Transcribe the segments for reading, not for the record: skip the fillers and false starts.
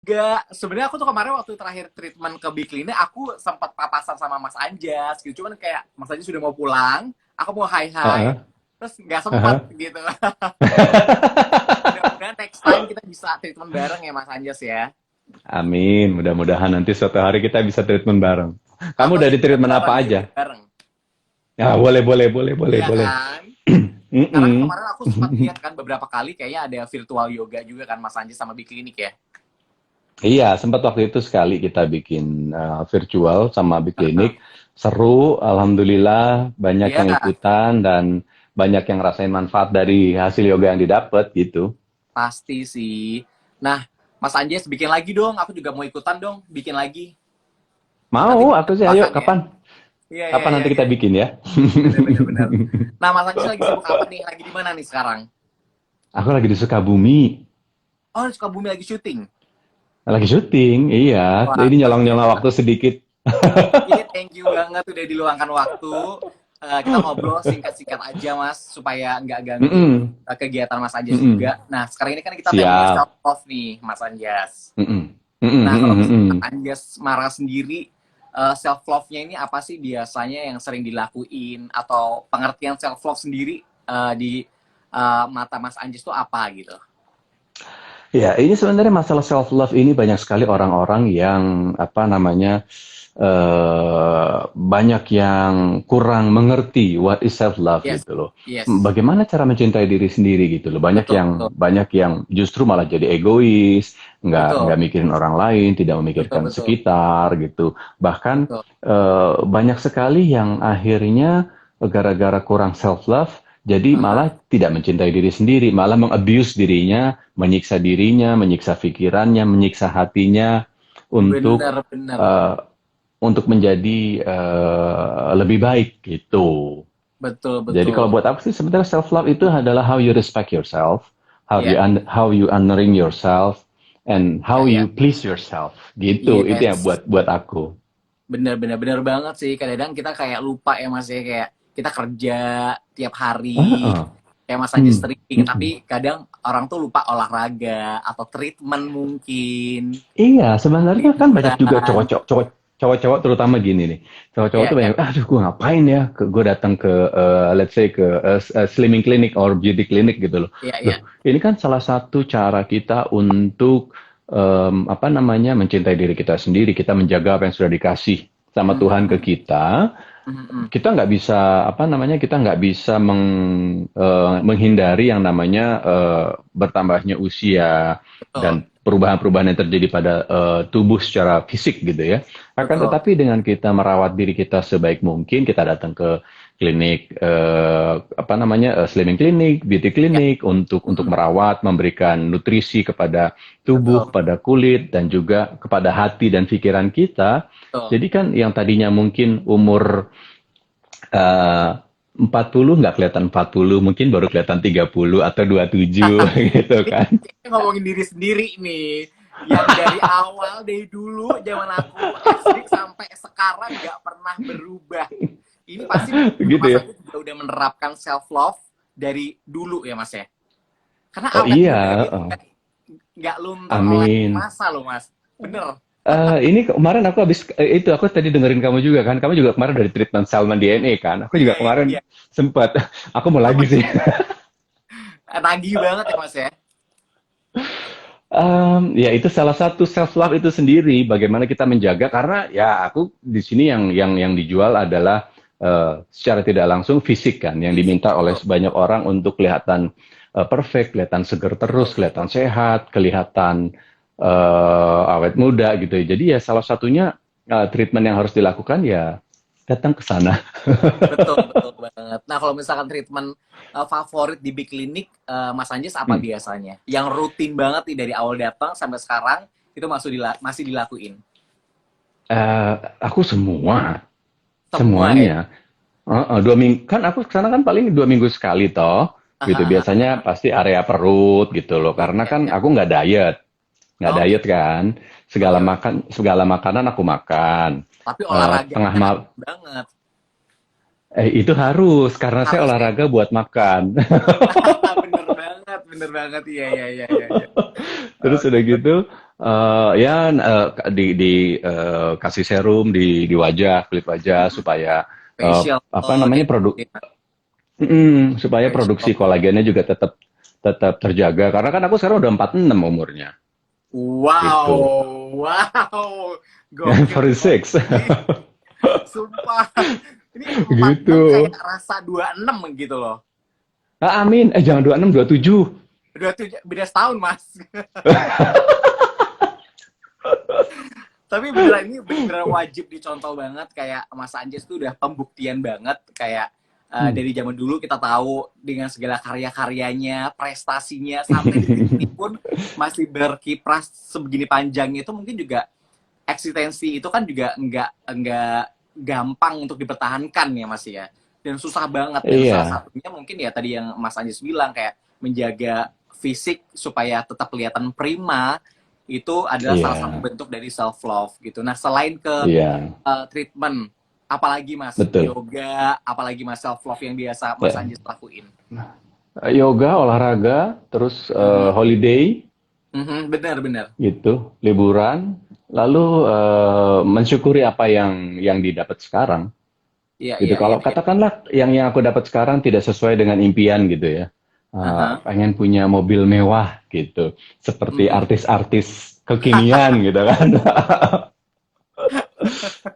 Enggak, sebenarnya aku tuh kemarin waktu terakhir treatment ke Bikini, aku sempat papasan sama Mas Anjas gitu. Cuman kayak Mas Anjas sudah mau pulang, aku mau hai-hai, Heeh. terus nggak sempet Heeh. gitu. Mudah-mudahan next time kita bisa treatment bareng ya Mas Anjas ya. Amin. Mudah-mudahan nanti suatu hari kita bisa treatment bareng. Kamu Atau udah ya di kita treatment apa bareng aja? beauty bareng. Ya, boleh, boleh, boleh, boleh, Iya boleh. kan? Karena kan Mm-mm. kemarin aku sempat lihat kan beberapa kali kayaknya ada virtual yoga juga kan Mas Anjas sama Bikini ya. Iya, sempat waktu itu sekali kita bikin virtual sama Biklinik. Seru, alhamdulillah banyak Iya, yang ikutan dan banyak yang ngerasain manfaat dari hasil yoga yang didapat gitu. pasti sih. Nah, Mas Anjas bikin lagi dong, aku juga mau ikutan dong, bikin lagi. Nanti Mau, aku sih, ayo, diperkenalkan ya. kapan? Iya, iya, Kapan iya, nanti iya. kita bikin ya? Bener, bener, bener. Nah, Mas Anjas lagi sibuk apa nih? Lagi di mana nih sekarang? Aku lagi di Sukabumi, Oh, di Sukabumi lagi syuting. lagi syuting, iya. Wah, Ini luar nyolong-nyolong biasa. waktu sedikit. Iya, thank you banget udah diluangkan waktu. Kita ngobrol singkat-singkat aja, Mas, supaya nggak ganggu Mm-mm, kegiatan Mas Anjas mm-mm. juga. Nah, sekarang ini kan kita temanya self Siap. love nih, Mas Anjas. Mm-mm, mm-mm, Nah, kalau mm-mm, misalnya Mas mm-mm. Anjas marah sendiri, self love-nya ini apa sih biasanya yang sering dilakuin atau pengertian self love sendiri di mata Mas Anjas tuh apa gitu? Ya, ini sebenarnya masalah self love ini banyak sekali orang-orang yang apa namanya banyak yang kurang mengerti what is self love Yes, gitu loh. yes, Bagaimana cara mencintai diri sendiri gitu loh. Banyak betul, yang betul, banyak yang justru malah jadi egois, nggak betul, mikirin orang lain, tidak betul, memikirkan betul, sekitar gitu. Bahkan betul, banyak sekali yang akhirnya gara-gara kurang self love jadi malah tidak mencintai diri sendiri, malah mengabuse dirinya, menyiksa dirinya, menyiksa pikirannya, menyiksa hatinya untuk bener, bener, eh, untuk menjadi lebih baik gitu. betul, Jadi kalau betul, buat aku sih sebenarnya self love itu adalah how you respect yourself, iya, how you honoring yourself, and iya, how iya, you please yourself. Gitu itu yang yes, buat aku. bener, bener, bener banget sih. Kadang-kadang kita kayak lupa ya Mas ya, kayak kita kerja tiap hari, Heeh. kayak Mas Anjas Hmm. sering, tapi Mm-mm. kadang orang tuh lupa olahraga atau treatment mungkin, Iya, sebenarnya kan banyak juga liburan, cowok-cowok terutama gini nih. Cowok-cowok ya, tuh ya, banyak, aduh gue ngapain ya? Gue datang ke let's say ke slimming clinic or beauty clinic gitu loh. ya, Loh, ya, ini kan salah satu cara kita untuk apa namanya mencintai diri kita sendiri, kita menjaga apa yang sudah dikasih sama Tuhan ke Mhm, kita. mhm, mhm. Kita nggak bisa apa namanya kita nggak bisa menghindari yang namanya bertambahnya usia Betul, dan perubahan-perubahan yang terjadi pada tubuh secara fisik gitu ya. Akan betul, tetapi dengan kita merawat diri kita sebaik mungkin, kita datang ke klinik apa namanya slimming clinic, beauty ya, clinic untuk mhm, merawat, memberikan nutrisi kepada tubuh, betul, kepada kulit dan juga kepada hati dan pikiran kita. betul. Jadi kan yang tadinya mungkin umur eh 40 nggak kelihatan 40, mungkin baru kelihatan 30 atau 27 gitu kan. Ini ngomongin diri sendiri nih, yang dari awal dari dulu zaman aku SD sampai sekarang nggak pernah berubah. Ini pasti Gitu Mas ya. Agus juga udah menerapkan self love dari dulu ya Mas ya. Karena Oh awet iya, muda itu nggak luntur oleh amin. masa loh Mas. Bener. Ini kemarin aku habis itu aku tadi dengerin kamu juga kan. Kamu juga kemarin dari treatment Salman DNA kan. Aku Iya, juga iya, kemarin iya. sempat. Aku mau lagi Sama sih. juga. Nagih banget ya Mas ya. Ya itu salah satu self love itu sendiri. Bagaimana kita menjaga karena ya aku di sini yang dijual adalah secara tidak langsung fisik kan, yang Fisik, diminta oleh betul. sebanyak orang untuk kelihatan perfect, kelihatan seger terus, Betul, betul. kelihatan sehat, kelihatan awet muda gitu. Jadi ya salah satunya treatment yang harus dilakukan ya datang ke sana. Betul, betul banget. Nah, kalau misalkan treatment favorit di Big Clinic, Mas Anjas apa Hmm. biasanya? Yang rutin banget nih dari awal datang sampai sekarang itu masih dilakuin. Aku semua, Semua ya. semuanya. 2 minggu kan aku kesana kan paling 2 minggu sekali toh gitu biasanya pasti area perut gitu loh Ya, karena ya, kan ya. aku nggak Oke, diet kan oke, oke. segala makanan aku makan. Tapi olahraganya Tengah aktif mal banget. itu harus karena saya Harus ya. olahraga buat makan. Bener banget, bener banget. Iya, iya, iya, iya, iya. Terus udah Oke, gitu, oke. kasih serum di wajah, kulit wajah Mm-mm. supaya Facial apa namanya ya. supaya Facial. produksi kolagennya juga tetap tetap terjaga karena kan aku sekarang udah 46 umurnya gitu. Wow, wow, gokil 46. banget. Sumpah. Ini 46 Gitu. kayak rasa 26 gitu loh. Ah, amin. Jangan 26, 27. Udah tuh beda setahun, Mas. Tapi beneran ini beneran wajib dicontoh banget kayak Mas Anjas tuh udah pembuktian banget kayak Hmm. dari zaman dulu kita tahu dengan segala karya-karyanya, prestasinya sampai detik ini pun masih berkiprah sebegini panjangnya itu mungkin juga eksistensi itu kan juga nggak gampang untuk dipertahankan ya Mas ya. Dan susah banget dan salah Iya, satunya mungkin ya tadi yang Mas Anjas bilang kayak menjaga fisik supaya tetap kelihatan prima itu adalah salah satu iya, bentuk dari self love gitu. Nah, selain ke iya, treatment apalagi Mas betul. yoga, apalagi Mas self love yang biasa Mas Ya. Anjas lakuin. Yoga, olahraga, terus Mhm. holiday, Mhm, benar benar. gitu, liburan, lalu mensyukuri apa yang didapat sekarang, Iya gitu. iya iya Kalau iya. katakanlah yang aku dapat sekarang tidak sesuai dengan impian, gitu ya. Aha. Pengen punya mobil mewah, gitu, seperti Mhm. artis-artis kekinian, gitu kan.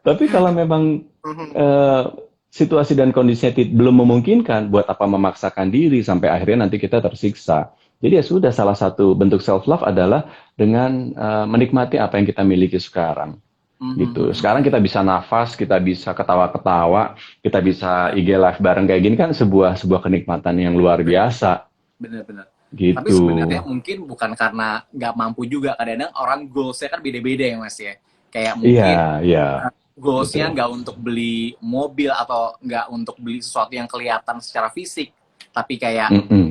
Tapi kalau memang Mhm. eh, situasi dan kondisinya belum memungkinkan, buat apa memaksakan diri sampai akhirnya nanti kita tersiksa. Jadi ya sudah, salah satu bentuk self love adalah dengan menikmati apa yang kita miliki sekarang. Mhm, Gitu. mhm. Sekarang kita bisa nafas, kita bisa ketawa-ketawa, kita bisa IG live bareng kayak gini kan sebuah sebuah kenikmatan yang luar biasa. Bener-bener. Tapi Gitu. sebenarnya mungkin bukan karena nggak mampu juga. Kadang-kadang orang goalsnya kan beda-beda ya Mas ya. Kayak Iya, mungkin iya, goalsnya betul. nggak untuk beli mobil atau nggak untuk beli sesuatu yang kelihatan secara fisik. Tapi kayak Mm-mm.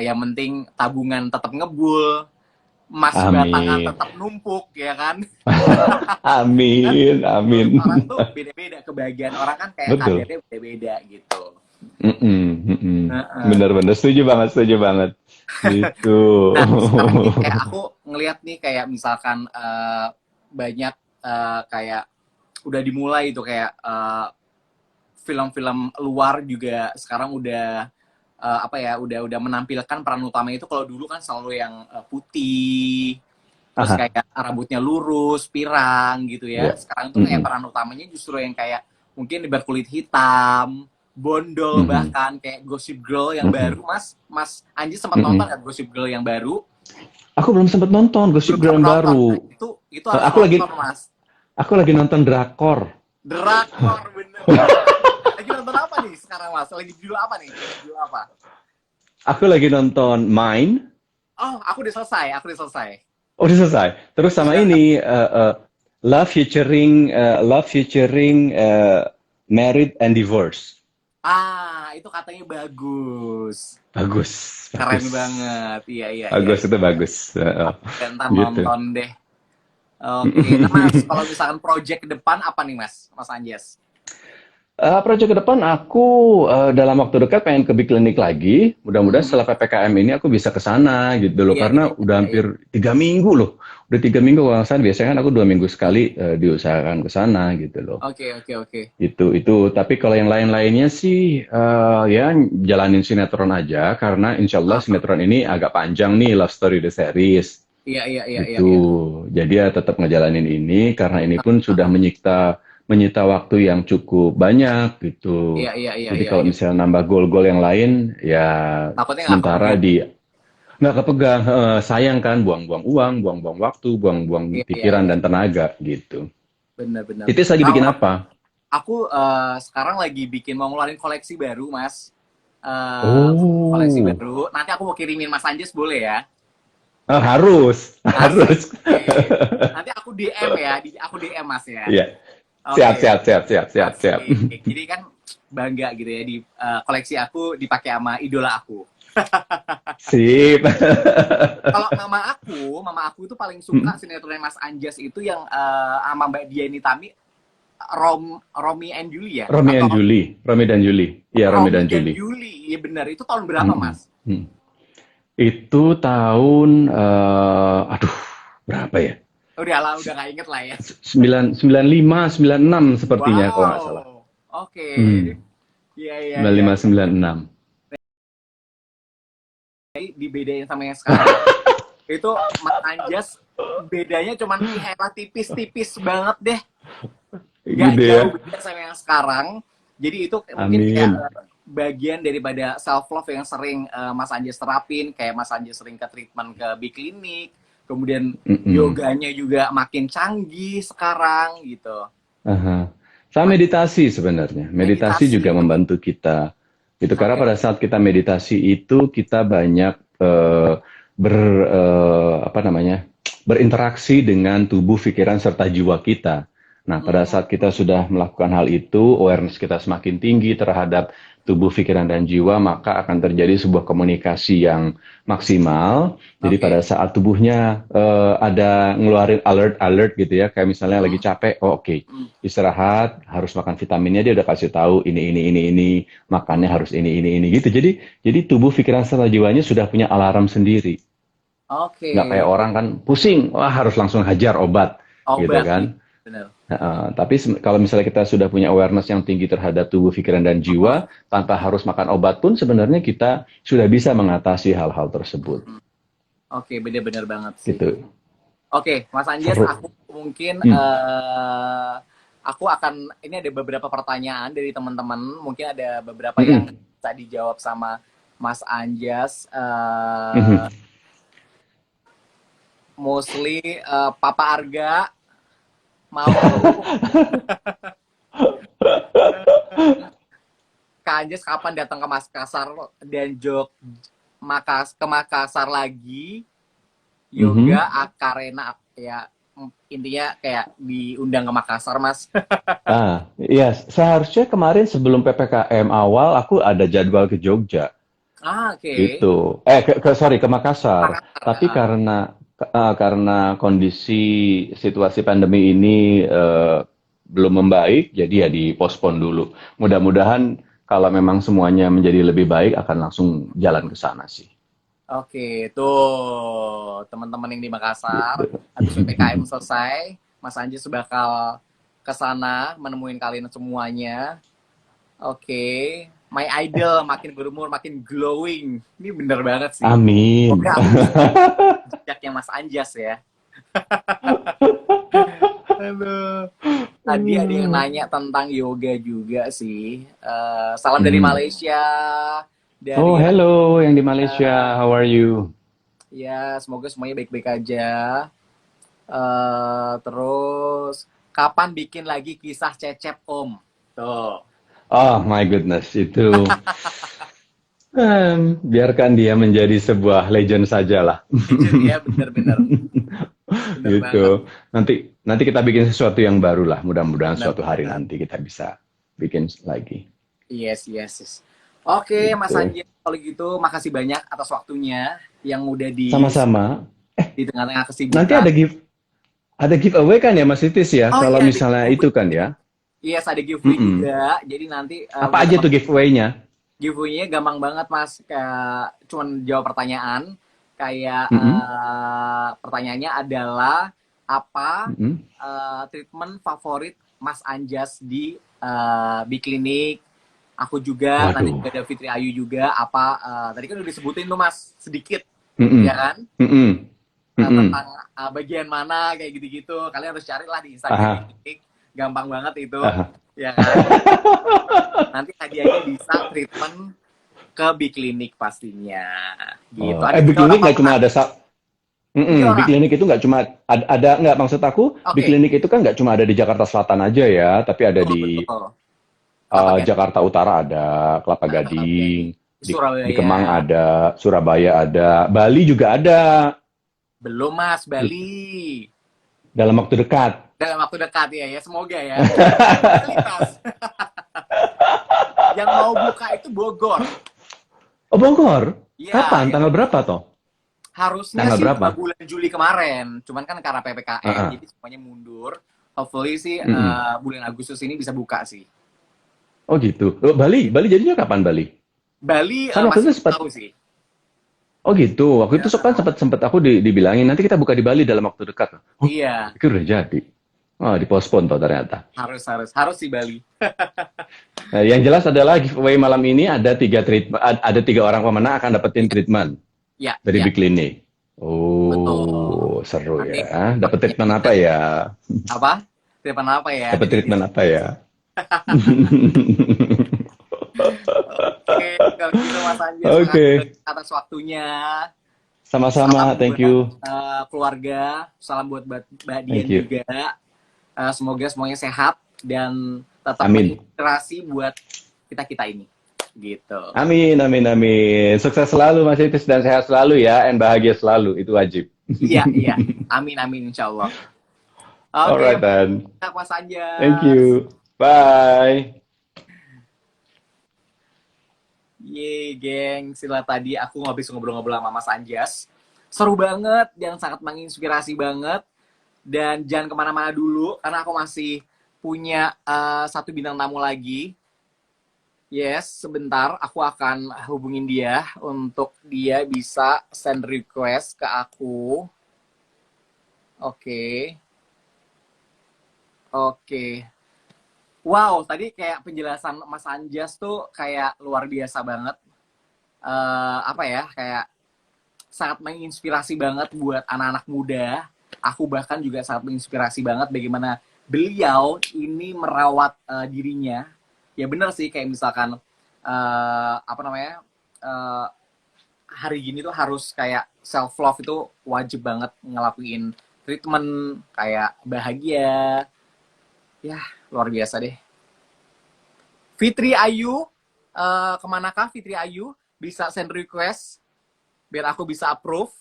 yang penting tabungan tetap ngebul, emas batangan Amin. tetap numpuk ya kan. Kan Amin, goals amin. orang tuh beda-beda. Kebahagiaan orang kan kayak Betul. kadarnya beda-beda gitu. Mm-mm, mm-mm. Heeh. Bener-bener setuju banget, setuju banget. Gitu. Nah, sekarang nih kayak aku ngelihat nih kayak misalkan banyak kayak udah dimulai itu kayak film-film luar juga sekarang udah apa ya udah menampilkan peran utama itu kalau dulu kan selalu yang putih terus Aha, kayak rambutnya lurus pirang gitu ya ya. sekarang tuh kayak Mm-mm, peran utamanya justru yang kayak mungkin berkulit hitam bondol mhm, bahkan kayak Gossip Girl yang mhm, baru mas mas Anji sempat nonton mhm. kan Gossip Girl yang baru Aku belum sempat nonton Gossip belum Girl sempat yang nonton baru. nah, itu Eh, harus Aku lagi nonton mas aku lagi nonton drakor. drakor bener lagi nonton apa nih sekarang mas lagi judul apa nih judul apa Aku lagi nonton Mine. oh aku udah selesai Oh, udah selesai. Terus sama udah ini Love featuring Married and Divorced. itu katanya bagus Bagus, keren bagus. banget iya iya iya Bagus iya itu bagus. ntar Gitu. nonton deh oke nah mas kalau misalkan project ke depan apa nih mas mas Anjas Proyek ke depan aku dalam waktu dekat pengen ke Big Clinic lagi. Mudah-mudahan Mhm. setelah PPKM ini aku bisa ke sana gitu loh. Iya iya Karena iya udah iya iya. hampir 3 minggu loh. Udah 3 minggu kalau nggak salah. Biasanya kan aku 2 minggu sekali diusahakan ke sana gitu loh. Oke oke oke Itu. Tapi kalau yang lain-lainnya sih ya jalanin sinetron aja. Karena insya Allah ah sinetron ini agak panjang nih, Love Story The Series. iya iya iya iya Gitu. iya Jadi ya tetap ngejalanin ini karena ini ah pun sudah ah. menyita menyita waktu yang cukup banyak gitu. Iya iya iya Jadi iya kalau iya misalnya nambah gol-gol yang lain ya takutnya nggak sementara kepegang nggak kepegang. Sayang kan buang-buang uang, buang-buang waktu, buang-buang iya iya pikiran iya dan tenaga gitu. benar benar Titis lagi bikin kalau apa? aku sekarang lagi bikin mau ngeluarin koleksi baru mas Eh, koleksi Oh, baru nanti aku mau kirimin mas Anjas boleh ya harus, asik harus. oke nanti aku DM ya aku DM mas ya Iya, siap, oke siap, siap, siap, siap, siap. asik jadi kan bangga gitu ya di koleksi aku dipakai sama idola aku Sip. kalau mama aku itu paling suka sinetron Mas Anjas itu yang sama Mbak Diani Tami Romi and Julie ya Romi atau and Julie, Romi dan Julie. Iya, Romi Romi dan dan Julie. Julie iya benar itu tahun berapa Mm-mm. Mas Mm. Itu tahun, aduh, berapa ya? Udah lah, udah nggak inget lah ya. 95, 96 sepertinya kalau nggak salah. Wow, oke. Hmm, Iya, iya, iya. 95, 96. Jadi dibedain sama yang sekarang. Itu Mas Anjas bedanya cuman kayak tipis-tipis banget deh. Gak Gitu ya. jauh beda sama yang sekarang. Jadi itu mungkin kayak Amin. bagian daripada self love yang sering Mas Anjas terapin. Kayak Mas Anjas sering ke treatment ke Biklinik. Kemudian Mm-mm. yoganya juga makin canggih sekarang gitu. Aha. Sama meditasi sebenarnya. Meditasi Meditasi. juga membantu kita. Itu karena Oke. pada saat kita meditasi itu kita banyak ber apa namanya? Berinteraksi dengan tubuh, pikiran serta jiwa kita. Nah, pada Hmm, saat kita sudah melakukan hal itu, awareness kita semakin tinggi terhadap tubuh, pikiran dan jiwa, maka akan terjadi sebuah komunikasi yang maksimal. Jadi oke. pada saat tubuhnya ada ngeluarin alert-alert gitu ya, kayak misalnya lagi Hmm, capek, oh oke, hmm, istirahat, harus makan vitaminnya, dia udah kasih tahu ini, makannya hmm. harus ini gitu. Jadi tubuh, pikiran serta jiwanya sudah punya alarm sendiri. Oke. Nggak kayak orang kan pusing, wah harus langsung hajar obat gitu Obat, iya, kan. benar. Tapi kalau misalnya kita sudah punya awareness yang tinggi terhadap tubuh, pikiran, dan jiwa, tanpa harus makan obat pun sebenarnya kita sudah bisa mengatasi hal-hal tersebut. Oke, benar-benar banget sih. Gitu. Oke, Mas Anjas, Seru. aku mungkin Hmm. aku akan ini ada beberapa pertanyaan dari teman-teman, mungkin ada beberapa yang Mm-mm. bisa dijawab sama Mas Anjas. Mhm. Mostly Papa Arga mau Kak Anjas kapan datang ke Makassar dan ke Makassar lagi Mhm. yoga Akarena ya, intinya kayak diundang ke Makassar Mas. Iya, seharusnya kemarin sebelum PPKM awal aku ada jadwal ke Jogja. Oke. Gitu. Sorry, ke Makassar. Makassar. Tapi karena kondisi situasi pandemi ini belum membaik, jadi ya dipospon dulu. Mudah-mudahan kalau memang semuanya menjadi lebih baik, akan langsung jalan ke sana sih. Oke, tuh teman-teman yang di Makassar, Gitu. habis PPKM selesai, Mas Anjis bakal ke sana menemuin kalian semuanya. Oke, my idol makin berumur, makin glowing. Ini bener banget sih. Amin. Oke, aku bisa jejaknya Mas Anjas ya. Halo. Tadi ada yang nanya tentang yoga juga sih. Salam dari Mhm. Malaysia, Oh, dari hello yang di Raja. Malaysia. How are you? Ya, semoga semuanya baik-baik aja. Terus kapan bikin lagi kisah Cecep Om? Tuh, Oh my goodness, itu biarkan dia menjadi sebuah legend sajalah. legend ya, bener-bener, bener banget, Gitu. Nanti nanti kita bikin sesuatu yang baru lah. Mudah-mudahan suatu hari bener-bener. nanti kita bisa bikin lagi. Yes, yes, yes. Oke, Mas Gitu. Anji, kalau gitu makasih banyak atas waktunya yang udah Sama-sama. di tengah-tengah Nanti kesibukan. ada giveaway kan ya Mas Titis ya? Oh Kalau iya, ada misalnya itu giveaway. kan ya. Yes, ada giveaway Mm-mm. juga. Jadi nanti Apa buat aja teman tuh giveaway-nya? giveaway-nya gampang banget Mas. Kayak cuman jawab pertanyaan. Kayak Mm-mm. pertanyaannya adalah apa Mm-mm. treatment favorit Mas Anjas di Biklinik. Aku juga nanti Waduh. juga ada Fitri Ayu juga apa tadi kan udah disebutin tuh Mas sedikit Mm-mm. ya kan. Mm-mm. Mm-mm. Tentang bagian mana kayak gitu-gitu. Kalian harus cari lah di Instagram Aha. Biklinik. Gampang banget itu Aha. ya kan. Nanti hadiahnya bisa treatment ke Biklinik pastinya. Gitu. Oh, Ada Big 3 orang Clinic nggak cuma pemenang. ada 3 Big orang. Clinic itu nggak cuma nggak, maksud aku Big Oke. Clinic itu kan nggak cuma ada di Jakarta Selatan aja ya, tapi ada Betul, di betul. Kelapa Gading. Jakarta Utara ada, Kelapa Oke. Gading, di Kemang Surabaya. ada, Surabaya ada, Bali juga ada Belum Mas, Bali. dalam waktu dekat. Dalam waktu dekat ya, ya semoga ya. Fasilitas. Yang mau buka itu Bogor. Oh, Bogor? Iya, Kapan? Tanggal berapa toh? harusnya Tanggal sih berapa? bulan Juli kemarin. Cuman kan karena PPKM, Ah, jadi semuanya mundur. Hopefully sih mm-mm. bulan Agustus ini bisa buka sih. Oh gitu. Oh, Bali jadinya kapan Bali? Bali Kan waktu masih itu belum sempat. tahu sih. Oh gitu. Waktu itu Ya, kan sempat aku dibilangin nanti kita buka di Bali dalam waktu dekat. Oh, iya, itu udah jadi. Oh, dipospon toh ternyata. harus di Bali. Nah, yang jelas adalah giveaway malam ini ada tiga treatment, ada tiga orang pemenang akan dapetin Iya, treatment iya, dari iya, Big Clinic. betul. Oh, seru Nanti ya. Dapat pastinya treatment bisa apa ya? apa? Tipe apa ya? Dapat Nanti treatment apa ya? oke, kalau gitu Mas Anjas, makasih Oke, banyak atas waktunya. Salam sama-sama. Thank buat you. keluarga, salam buat Mbak Dian Thank you. juga. Semoga semuanya sehat dan tetap Amin. menginspirasi buat kita-kita ini. Gitu. Amin, amin, amin. Sukses selalu Mas Itis dan sehat selalu ya, dan bahagia selalu. Itu wajib. Iya, iya. Amin, amin, insya Allah. Oke, Alright then. banyak Mas Thank Anjas. you. Bye. Yeay, geng. Sila tadi aku habis ngobrol-ngobrol sama Mas Anjas. Seru banget dan sangat menginspirasi banget. Dan jangan kemana-mana dulu, karena aku masih punya satu bintang tamu lagi. Yes, sebentar aku akan hubungin dia untuk dia bisa send request ke aku. Oke. Oke. Wow, tadi kayak penjelasan Mas Anjas tuh kayak luar biasa banget. Apa ya, kayak sangat menginspirasi banget buat anak-anak muda. Aku bahkan juga sangat menginspirasi banget bagaimana beliau ini merawat dirinya. Ya benar sih, kayak misalkan apa namanya, eh, hari gini tuh harus kayak self love itu wajib banget ngelakuin treatment kayak bahagia. Ya luar biasa deh. Fitri Ayu, kemanakah Fitri Ayu? Bisa send request biar aku bisa approve.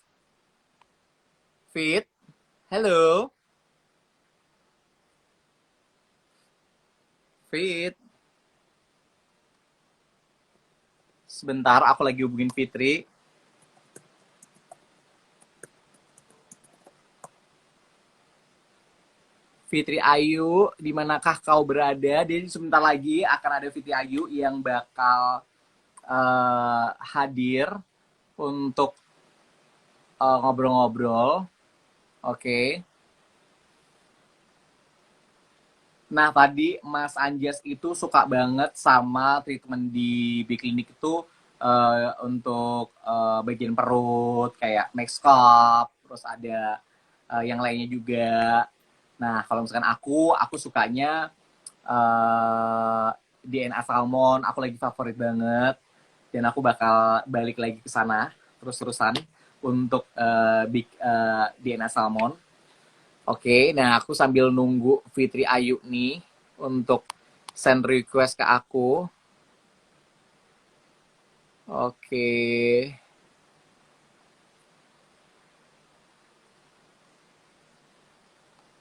Fit, hello, Fit. Sebentar, aku lagi hubungin Fitri. Fitri Ayu, di manakah kau berada? Jadi sebentar lagi akan ada Fitri Ayu yang bakal hadir untuk ngobrol-ngobrol. Oke. Nah, tadi Mas Anjas itu suka banget sama treatment di Biklinik itu untuk bagian perut, kayak next cup, terus ada yang lainnya juga. Nah, kalau misalkan aku sukanya DNA Salmon, aku lagi favorit banget. Dan aku bakal balik lagi ke sana terus-terusan untuk DNA Salmon. Oke, nah aku sambil nunggu Fitri Ayu nih untuk send request ke aku. Oke.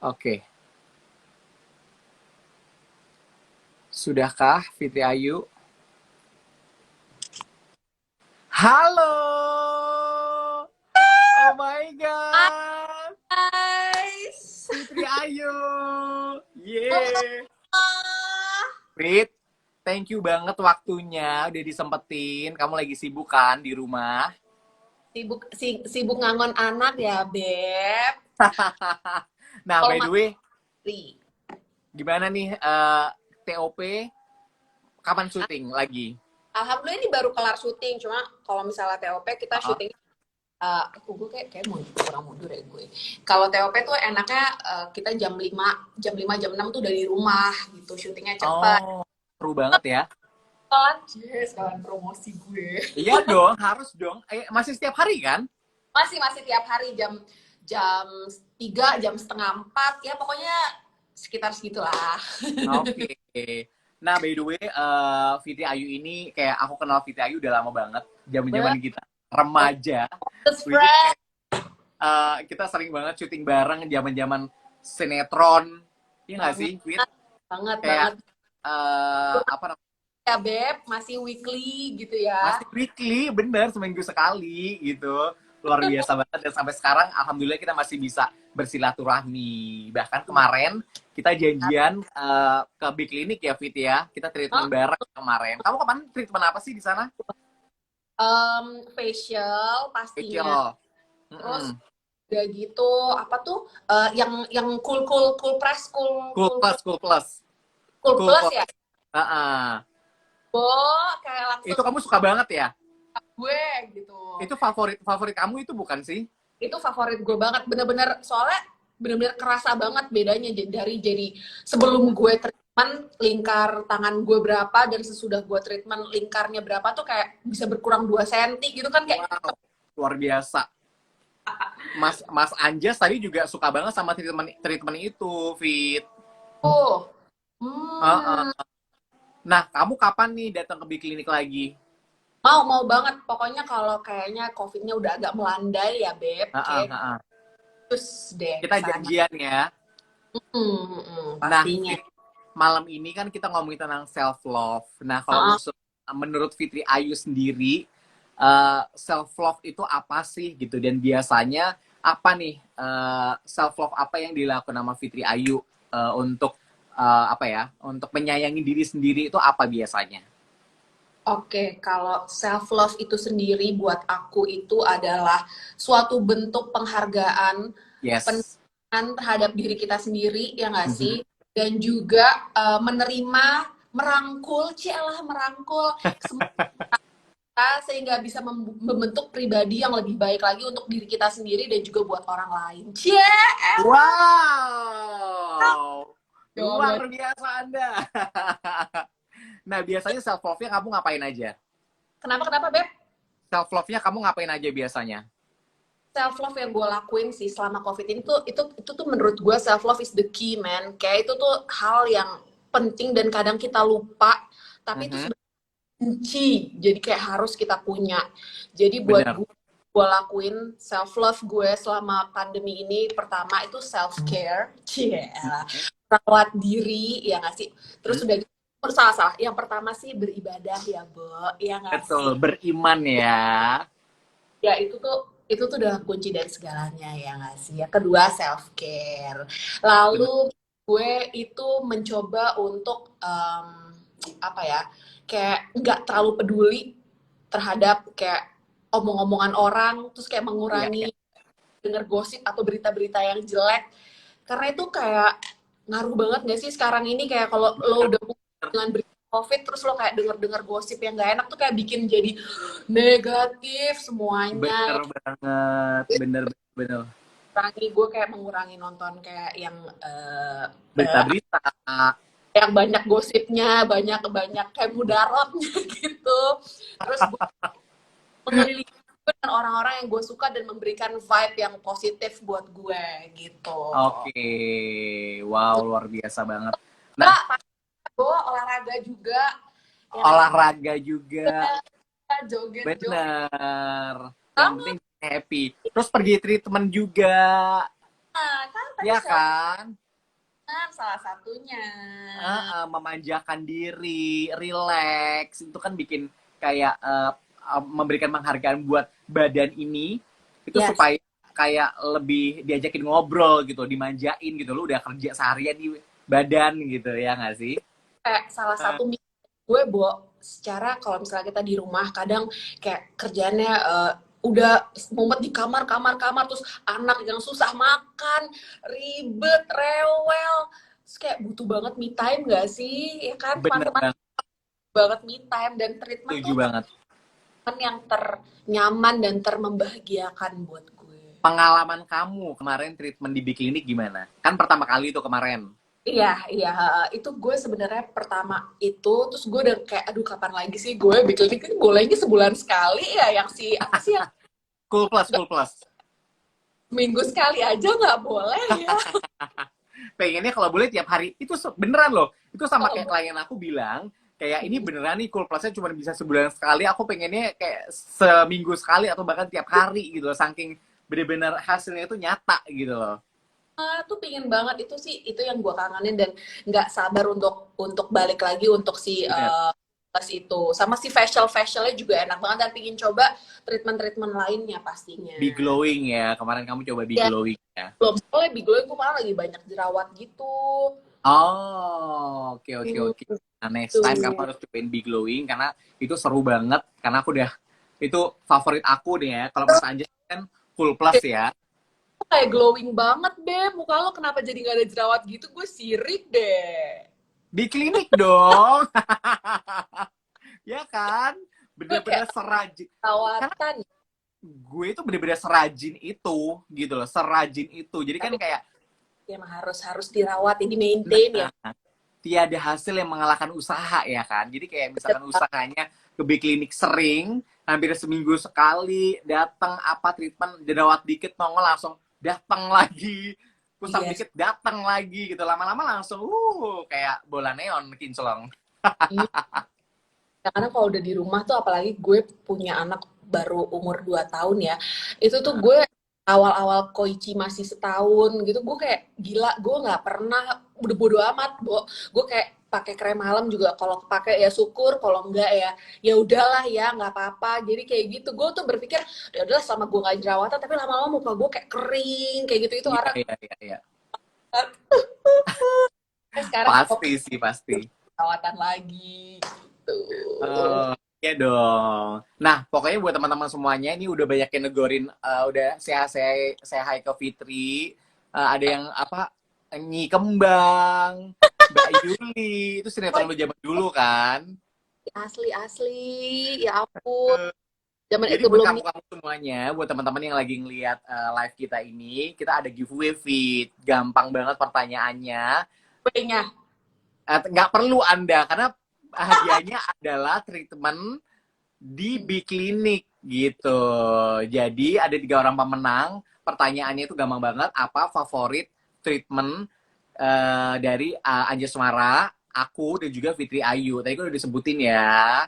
Oke. Sudahkah Fitri Ayu? Halo. Oh my god. Guys. Fitri Ayu. Yeah. Fit, thank you banget waktunya udah disempetin. Kamu lagi sibuk kan di rumah? Sibuk ngangon anak ya, Beb. Nah, Kalau by the way, mati. gimana nih TOP? Kapan syuting lagi? Alhamdulillah ini baru kelar syuting, cuma kalau misalnya TOP kita Uh-uh. syuting gue kayak mau kurang mundur ya gue. Kalau TOP tuh enaknya kita jam 6 tuh udah di rumah gitu, syutingnya cepat. Oh, seru banget ya. Sekalian promosi gue. Iya dong, harus dong. Masih setiap hari kan? Masih tiap hari jam 3, jam setengah 4, ya pokoknya sekitar segitulah. Oke. Nah, by the way, Fitri Ayu ini kayak aku kenal Fitri Ayu udah lama banget. Zaman-zaman kita remaja. Best Which is friend. kita sering banget syuting bareng zaman-zaman sinetron. Iya nggak sih, Fit? Banget Kayak banget. apa namanya? Ya Beb, masih weekly gitu ya. Masih weekly, bener seminggu sekali gitu. Luar biasa banget dan sampai sekarang alhamdulillah kita masih bisa bersilaturahmi. Bahkan kemarin kita janjian ke Big Clinic ya Fit ya. Kita treatment Oh, bareng kemarin. Kamu kapan treatment apa sih di sana? Facial pastinya. Facial. Terus Mm-mm. udah gitu apa tuh yang cool press Cool plus, cool plus, cool cool plus plus. ya. Ah, Bo kayak itu langsung kamu suka banget ya? gue gitu. Itu favorit favorit kamu itu bukan sih? Itu favorit gue banget bener-bener soalnya bener-bener kerasa banget bedanya dari jadi sebelum gue treatment lingkar tangan gue berapa dan sesudah gue treatment lingkarnya berapa tuh kayak bisa berkurang 2 senti gitu kan kayak Wow, luar biasa. Mas Mas Anjas tadi juga suka banget sama treatment treatment itu, Fit. oh Heeh. hmm, Nah, kamu kapan nih datang ke Biklinik lagi? mau banget pokoknya kalau kayaknya COVID-nya udah agak melandai ya Beb Heeh, kayak heeh. terus deh ke Kita sana. janjian ya. Nah, Pastinya. Fit, malam ini kan kita ngomongin tentang self love. Nah, kalau Ah, menurut Fitri Ayu sendiri, self love itu apa sih gitu? Dan biasanya apa nih self love apa yang dilakukan sama Fitri Ayu untuk apa ya? Untuk menyayangi diri sendiri itu apa biasanya? Oke, kalau self love itu sendiri buat aku itu adalah suatu bentuk penghargaan, Yes. penerimaan terhadap diri kita sendiri, ya nggak Mhm. sih? Dan juga menerima, merangkul, cialah merangkul semua kita sehingga bisa membentuk pribadi yang lebih baik lagi untuk diri kita sendiri dan juga buat orang lain. Cie, Wow, luar jawaban. biasa Anda. Nah, biasanya self love-nya kamu ngapain aja? Kenapa Beb? Self love-nya kamu ngapain aja biasanya? Self love yang gue lakuin sih selama covid ini tuh itu tuh menurut gue self love is the key man, kayak itu tuh hal yang penting dan kadang kita lupa tapi itu Mhm. sebenarnya kunci jadi kayak harus kita punya. Jadi buat Bener. gue lakuin self love gue selama pandemi ini pertama itu self care, Mhm. rawat diri ya nggak sih, terus Mhm. udah gitu, salah yang pertama sih beribadah ya Bo, ya nggak Betul, sih. beriman ya. Ya itu tuh udah kunci dari segalanya ya nggak sih. Yang kedua self care. Bener. Lalu gue itu mencoba untuk apa ya, kayak nggak terlalu peduli terhadap kayak omong-omongan orang, terus kayak Iya, iya. mengurangi denger gosip atau berita-berita yang jelek. Karena itu kayak ngaruh banget gak sih sekarang ini kayak kalau lo Bener, udah dengan berita COVID terus lo kayak denger-denger gosip yang gak enak tuh kayak bikin jadi negatif semuanya. bener banget. Bener, bener, bener. Mengurangi gue kayak mengurangi nonton kayak yang Berita-berita. yang banyak gosipnya, banyak banyak kayak mudaratnya gitu. Terus gue mengelilingi dengan orang-orang yang gue suka dan memberikan vibe yang positif buat gue gitu. Oke. Wow, luar biasa banget. Nah, Enggak, gue olahraga juga, ya nggak sih? olahraga juga. Joget-joget Bener. Yang sama penting happy. Terus pergi treatment juga. kan tadi Ya self kan? salah satunya. Memanjakan diri, relax, itu kan bikin kayak memberikan penghargaan buat badan ini itu Yes, supaya kayak lebih diajakin ngobrol gitu, dimanjain gitu. Lu udah kerja seharian di badan gitu ya nggak sih? kayak salah Eh, satu gue secara kalau misalnya kita di rumah kadang kayak kerjaannya udah mumet di kamar terus anak yang susah makan ribet rewel terus kayak butuh banget me time gak sih ya kan Bener teman-teman, banget, banget me time dan treatment setuju tuh banget. teman yang ternyaman dan termembahagiakan buat gue. Pengalaman kamu kemarin treatment di Biklinik gimana? Kan pertama kali itu kemarin. Iya, itu gue sebenarnya pertama itu, terus gue udah kayak, aduh kapan lagi sih gue bikin ini bolehnya sebulan sekali ya, yang si apa sih yang Cool plus, cool plus. minggu sekali aja nggak boleh ya? Pengennya kalau boleh tiap hari. Itu beneran loh. Itu sama Kalau kayak klien aku bilang, kayak ini beneran nih cool plusnya cuma bisa sebulan sekali. Aku pengennya kayak seminggu sekali atau bahkan tiap hari gitu loh. Saking bener-bener hasilnya itu nyata gitu loh. tuh pingin banget itu sih, itu yang gue kangenin dan nggak sabar untuk balik lagi untuk si Bener. pas itu, sama si facialnya juga enak banget dan pingin coba treatment lainnya pastinya. Be glowing ya. Kemarin kamu coba be Ya glowing ya. belum boleh bigoy, gue malah lagi banyak jerawat gitu. Oh, oke, oke. Gitu. Nah, next time kamu harus cobain be glowing karena itu seru banget. Karena aku udah Itu favorit aku nih ya. Kalau Mas Anjas kan full plus ya. Kayak glowing banget, Beb. Muka lo kenapa jadi nggak ada jerawat gitu? Gue sirik deh. Di klinik dong. Ya kan? Gue Bener-bener kayak serajin. Karena perawatan. gue itu bener-bener serajin itu gitu loh. Serajin itu. Jadi kan Tapi kayak ya emang harus dirawat, ini maintain ya. nah, tiada hasil yang mengalahkan usaha ya kan. Jadi kayak misalkan usahanya ke klinik sering, hampir seminggu sekali, datang apa treatment, jerawat dikit nongol langsung datang lagi, kusam Iya. dikit datang lagi gitu. Lama-lama langsung kayak bola neon kinclong. Iya. Karena kalau udah di rumah tuh, apalagi gue punya anak baru umur 2 tahun ya, itu tuh gue awal-awal Koichi masih setahun gitu, gue kayak gila, gue nggak pernah, udah bodo amat, gue kayak pakai krem malam juga, kalau pakai ya syukur, kalau enggak ya udahlah ya, nggak apa-apa. Jadi kayak gitu, gue tuh berpikir ya udahlah selama gue nggak jerawatan, tapi lama-lama muka gue kayak kering kayak gitu, itu Iya, karena iya, iya, iya. sekarang Pasti fokus sih, pasti. perawatan lagi gitu. Oh, iya dong. Nah, pokoknya buat teman-teman semuanya ini udah banyak yang negorin, udah saya hai ke Fitri. Ada yang apa? Nyi Kembang, Mbak Yuli, itu sinetron lu zaman dulu kan. Asli, ya ampun. Zaman Jadi itu buat belum kamu-kamu semuanya, buat teman-teman yang lagi ngelihat live kita ini, kita ada giveaway Fit. Gampang banget pertanyaannya. nikahnya. Nggak perlu Anda, karena hadiahnya adalah treatment di Biklinik gitu. Jadi ada 3 orang pemenang. Pertanyaannya itu gampang banget. Apa favorit treatment dari Anjasmara, aku dan juga Fitri Ayu. Tadi kan udah disebutin ya.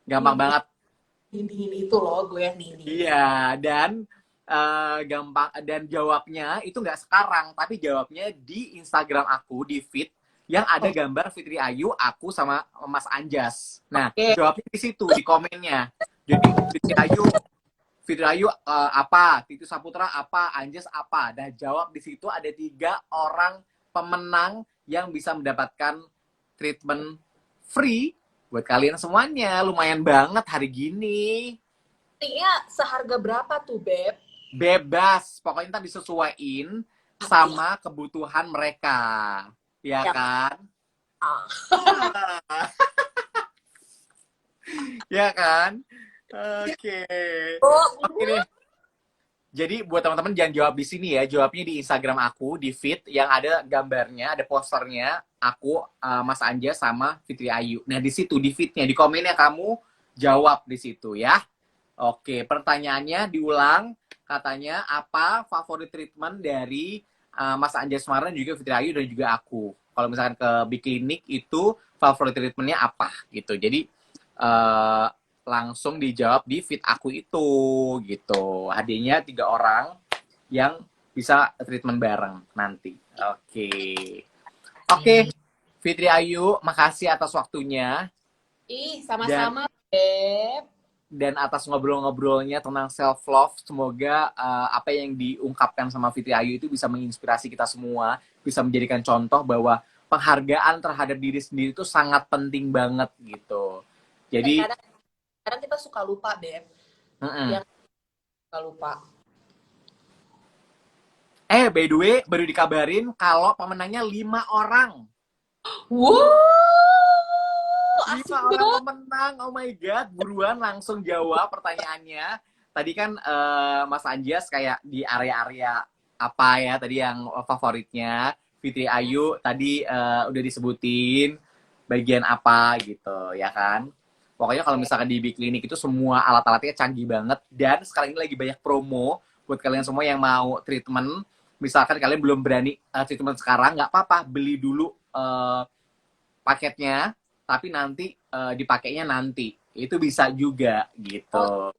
Gampang banget. Dingin itu loh, gue yang dingin. Iya, dan gampang dan jawabnya itu nggak sekarang, tapi jawabnya di Instagram aku di feed yang ada gambar Fitri Ayu, aku sama Mas Anjas. Nah, Oke. jawabnya di situ di komennya. Jadi Fitri Ayu apa, Titu Saputra apa, Anjas apa. Nah, jawab di situ ada 3 orang pemenang yang bisa mendapatkan treatment free buat kalian semuanya. Lumayan banget hari gini. Artinya seharga berapa tuh, Beb? Bebas, pokoknya ntar disesuaiin sama kebutuhan mereka, ya Ya. kan? Ah. Ya kan? Oke. Oh, Oke nih. Jadi buat teman-teman jangan jawab di sini ya, jawabnya di Instagram aku, di feed yang ada gambarnya, ada posternya, aku, Mas Anja sama Fitri Ayu. Nah di situ di feednya, di komennya kamu jawab di situ ya. Oke, pertanyaannya diulang, katanya apa favorit treatment dari Mas Anjas Mara dan juga Fitri Ayu dan juga aku. Kalau misalkan ke Biklinik itu favorit treatmentnya apa gitu. Jadi langsung dijawab di feed aku itu gitu. Hadiahnya 3 orang yang bisa treatment bareng nanti. Oke, Fitri Ayu, makasih atas waktunya Ih, sama-sama, Beb. dan atas ngobrol-ngobrolnya tentang self love. Semoga apa yang diungkapkan sama Fitri Ayu itu bisa menginspirasi kita semua, bisa menjadikan contoh bahwa penghargaan terhadap diri sendiri itu sangat penting banget gitu. Jadi Kadang kita suka lupa, Beb. Yang suka lupa. By the way, baru dikabarin kalau pemenangnya 5 orang. Wow, 5 asik orang banget. pemenang, oh my god, buruan langsung jawab pertanyaannya. Tadi kan Mas Anjas kayak di area-area apa ya tadi yang favoritnya. Fitri Ayu tadi udah disebutin bagian apa gitu ya kan. Pokoknya kalau misalkan di Biklinik itu semua alat-alatnya canggih banget dan sekarang ini lagi banyak promo buat kalian semua yang mau treatment. Misalkan kalian belum berani treatment sekarang, nggak apa-apa, beli dulu paketnya, tapi nanti dipakainya nanti. Itu bisa juga gitu.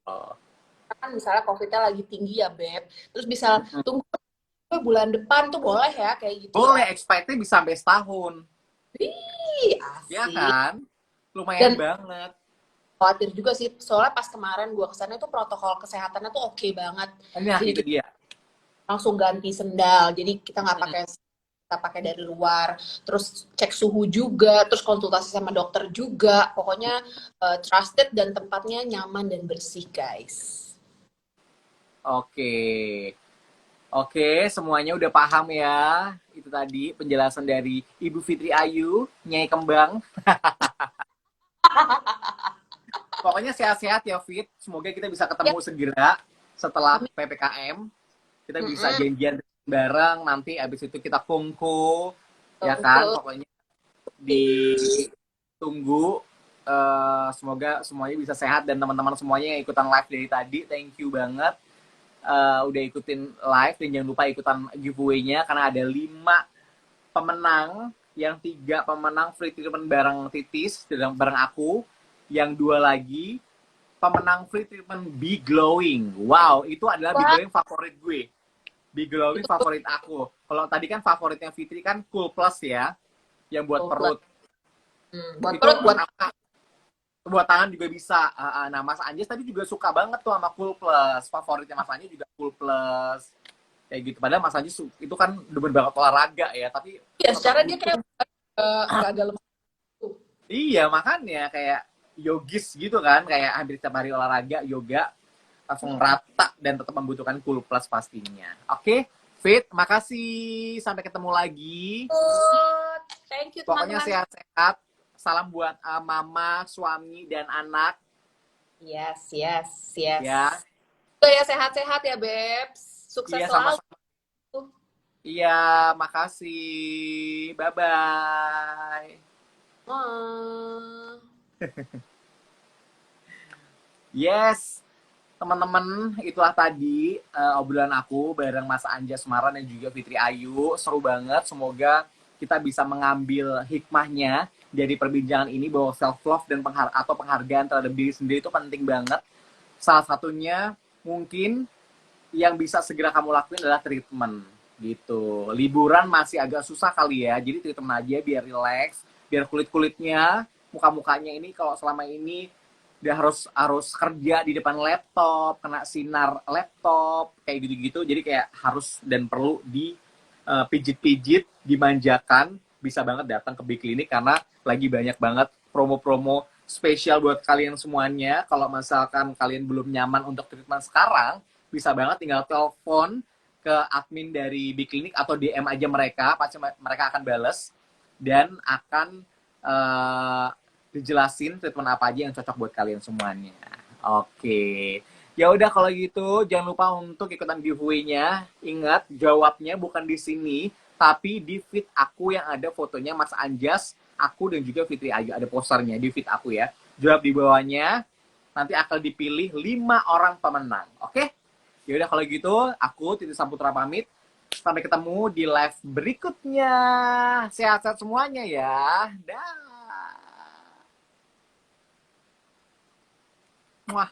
Kan misalnya COVID-nya lagi tinggi ya, Beb. Terus bisa tunggu bulan depan tuh boleh ya, kayak gitu Boleh, ya. expect-nya bisa sampai setahun. Ih, Ya asik. kan? Lumayan Dan banget. khawatir juga sih, soalnya pas kemarin gue kesana itu protokol kesehatannya tuh oke banget. Nah, Jadi itu dia. langsung ganti sendal, jadi kita nggak pakai kita pakai dari luar, terus cek suhu juga, terus konsultasi sama dokter juga. Pokoknya trusted dan tempatnya nyaman dan bersih, guys. Oke. Oke, semuanya udah paham ya. Itu tadi penjelasan dari Ibu Fitri Ayu, Nyai Kembang. Pokoknya sehat-sehat ya, Fit. Semoga kita bisa Ya, ketemu segera setelah amin. PPKM. Kita bisa Mm-mm. janjian bareng, nanti abis itu kita kongko, ya kan? Betul. Pokoknya ditunggu. Semoga semuanya bisa sehat dan teman-teman semuanya yang ikutan live dari tadi, thank you banget. Udah ikutin live dan jangan lupa ikutan giveaway-nya karena ada 5 pemenang, yang 3 pemenang free treatment bareng Titis dan bareng aku, yang 2 lagi pemenang free treatment Be Glowing. Wow, itu adalah Be Wah, Glowing favorit gue. Be Glowing itu favorit aku. Kalau tadi kan favoritnya Fitri kan Cool Plus ya, yang buat plus. perut. Buat Itu perut, buat buat tangan juga bisa. Nah, Mas Anjas tadi juga suka banget tuh sama Cool Plus. Favoritnya Mas Anjas juga Cool Plus. Kayak gitu. Padahal Mas Anjas itu kan demen banget olahraga ya, tapi ya, tetap secara dia butuh. kayak agak lemah tuh. Iya, makanya kayak yogis gitu kan, kayak hampir setiap hari olahraga, yoga, langsung rata dan tetap membutuhkan Cool Plus pastinya. Oke, Fit, makasih. Sampai ketemu lagi. Good. Thank you, Pokoknya teman-teman. sehat-sehat. Salam buat mama, suami, dan anak. Yes, yes, yes. Ya, Udah ya, sehat-sehat ya, Bebs. Sukses iya selalu. sama-sama. Iya, makasih. Bye-bye. Ah. Yes, teman-teman, itulah tadi obrolan aku bareng Mas Anja Semaran dan juga Fitri Ayu. Seru banget. Semoga kita bisa mengambil hikmahnya dari perbincangan ini bahwa self love dan penghargaan terhadap diri sendiri itu penting banget. Salah satunya mungkin yang bisa segera kamu lakuin adalah treatment gitu. Liburan masih agak susah kali ya, jadi treatment aja biar relax, biar kulit-kulitnya, muka-mukanya ini kalau selama ini dia harus kerja di depan laptop, kena sinar laptop, kayak gitu-gitu. Jadi kayak harus dan perlu dipijit-pijit, dimanjakan. Bisa banget datang ke Biklinik karena lagi banyak banget promo-promo spesial buat kalian semuanya. Kalau misalkan kalian belum nyaman untuk treatment sekarang, bisa banget tinggal telepon ke admin dari Biklinik atau DM aja mereka, pasti mereka akan bales dan akan dijelasin treatment apa aja yang cocok buat kalian semuanya. Oke. Ya udah kalau gitu jangan lupa untuk ikutan giveaway-nya. Ingat jawabnya bukan di sini tapi di feed aku yang ada fotonya Mas Anjas, aku dan juga Fitri Ayu, ada posternya di feed aku ya. Jawab di bawahnya. Nanti akan dipilih 5 orang pemenang. Oke? Ya udah kalau gitu aku Titi Samputra pamit. Sampai ketemu di live berikutnya. Sehat-sehat semuanya ya. Dah. Muah.